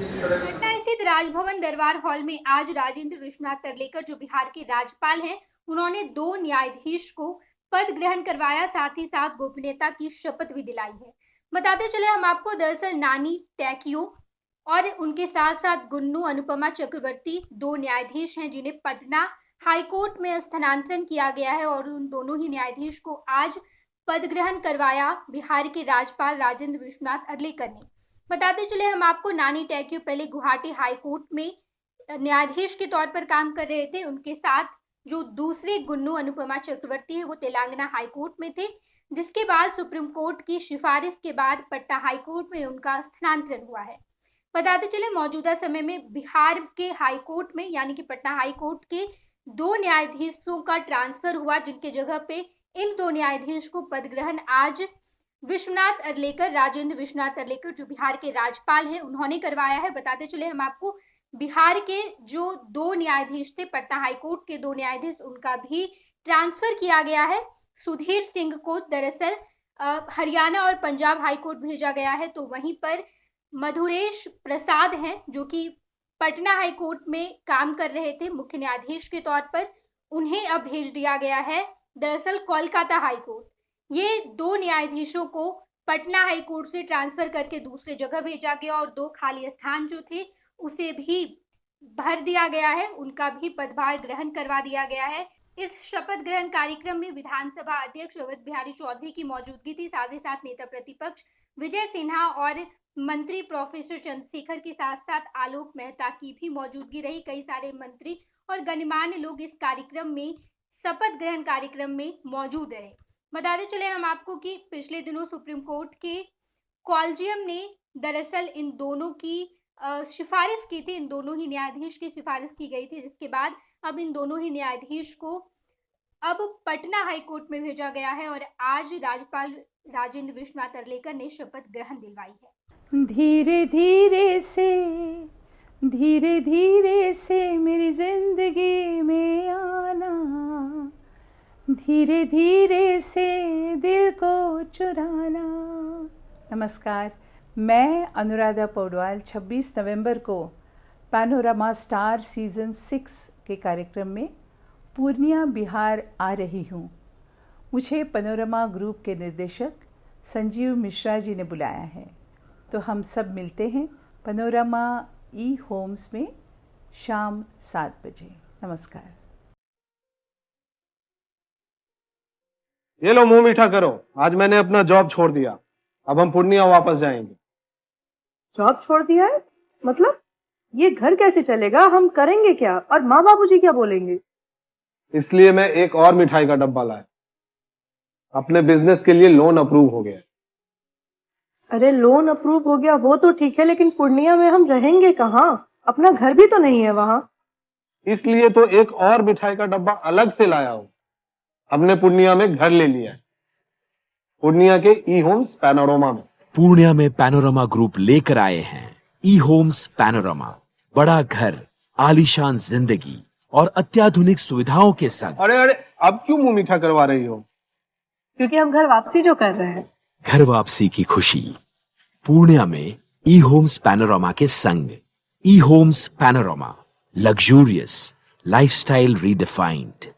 पटना स्थित राजभवन दरबार हॉल में आज राजेंद्र विश्वनाथ तरलेकर जो बिहार के राज्यपाल हैं, उन्होंने 2 न्यायाधीश को पद ग्रहण करवाया, साथ ही साथ गोपनीयता की शपथ भी दिलाई है। बताते चले हम आपको, दरअसल नानी टैकियो और उनके साथ साथ गुन्नू अनुपमा चक्रवर्ती 2 न्यायाधीश हैं जिन्हें पटना हाईकोर्ट में स्थानांतरण किया गया है और उन दोनों ही न्यायाधीश को आज पद ग्रहण करवाया बिहार के राज्यपाल राजेंद्र विश्वनाथ अर्लेकर ने। बताते चले हम आपको, नानी टैकियो पहले गुवाहाटी हाई कोर्ट में न्यायाधीश के तौर पर काम कर रहे थे। उनके साथ जो दूसरे गुन्नू अनुपमा चक्रवर्ती है वो तेलंगाना हाई कोर्ट में थे, जिसके बाद सुप्रीम कोर्ट की सिफारिश के बाद पटना हाई कोर्ट में उनका स्थानांतरण हुआ है। बताते चले मौजूदा समय में बिहार के हाई कोर्ट में यानी कि पटना हाई कोर्ट के 2 न्यायाधीशों का ट्रांसफर हुआ, जिनके जगह पे इन 2 न्यायाधीश को पद ग्रहण आज विश्वनाथ अर्लेकर, राजेंद्र विश्वनाथ अर्लेकर जो बिहार के राज्यपाल हैं, उन्होंने करवाया है। बताते चले हम आपको, बिहार के जो 2 न्यायाधीश थे, पटना हाईकोर्ट के 2 न्यायाधीश, उनका भी ट्रांसफर किया गया है। सुधीर सिंह को दरअसल हरियाणा और पंजाब हाईकोर्ट भेजा गया है, तो वहीं पर मधुरेश प्रसाद हैं जो कि पटना हाईकोर्ट में काम कर रहे थे मुख्य न्यायाधीश के तौर पर, उन्हें अब भेज दिया गया है दरअसल कोलकाता हाईकोर्ट। ये 2 न्यायाधीशों को पटना हाई कोर्ट से ट्रांसफर करके दूसरे जगह भेजा गया और 2 खाली स्थान जो थे उसे भी भर दिया गया है, उनका भी पदभार ग्रहण करवा दिया गया है। इस शपथ ग्रहण कार्यक्रम में विधानसभा अध्यक्ष अवध बिहारी चौधरी की मौजूदगी थी, साथ ही साथ नेता प्रतिपक्ष विजय सिन्हा और मंत्री प्रोफेसर चंद्रशेखर के साथ साथ आलोक मेहता की भी मौजूदगी रही। कई सारे मंत्री और गणमान्य लोग इस कार्यक्रम में, शपथ ग्रहण कार्यक्रम में मौजूद रहे। बताते चले हम आपको कि पिछले दिनों सुप्रीम कोर्ट के कॉलेजियम ने दरअसल इन दोनों की सिफारिश की थी, इन दोनों ही न्यायाधीश की सिफारिश की गई थी, जिसके बाद अब इन दोनों ही न्यायाधीश को अब पटना हाई कोर्ट में भेजा गया है और आज राज्यपाल राजेंद्र विश्वनाथ अर्लेकर ने शपथ ग्रहण दिलवाई है। धीरे धीरे से मेरी जिंदगी में आना, धीरे धीरे से दिल को चुराना। नमस्कार, मैं अनुराधा पौडवाल 26 नवंबर को पैनोरमा स्टार सीजन 6 के कार्यक्रम में पूर्णिया बिहार आ रही हूँ। मुझे पैनोरमा ग्रुप के निर्देशक संजीव मिश्रा जी ने बुलाया है, तो हम सब मिलते हैं पैनोरमा ई होम्स में शाम 7 बजे। नमस्कार। ये लो, मुंह मीठा करो। आज मैंने अपना जॉब छोड़ दिया, अब हम पूर्णिया वापस जाएंगे। जॉब छोड़ दिया है? मतलब ये घर कैसे चलेगा? हम करेंगे क्या? और माँ बाबूजी क्या बोलेंगे? इसलिए मैं एक और मिठाई का डब्बा लाया। अपने बिजनेस के लिए लोन अप्रूव हो गया। अरे लोन अप्रूव हो गया वो तो ठीक है, लेकिन पूर्णिया में हम रहेंगे कहाँ? अपना घर भी तो नहीं है वहाँ। इसलिए तो एक और मिठाई का डब्बा अलग से लाया हूँ। हमने पूर्णिया में घर ले लिया है, पूर्णिया के ई होम्स पैनोरमा में। पूर्णिया में पैनोरमा ग्रुप लेकर आए हैं ई होम्स पैनोरमा। बड़ा घर, आलीशान जिंदगी और अत्याधुनिक सुविधाओं के संग। अरे अब क्यों मुंह मीठा करवा रही हो? क्योंकि हम घर वापसी जो कर रहे हैं। घर वापसी की खुशी पूर्णिया में ई होम्स पैनोरमा के संग। E homes panorama, luxurious lifestyle redefined.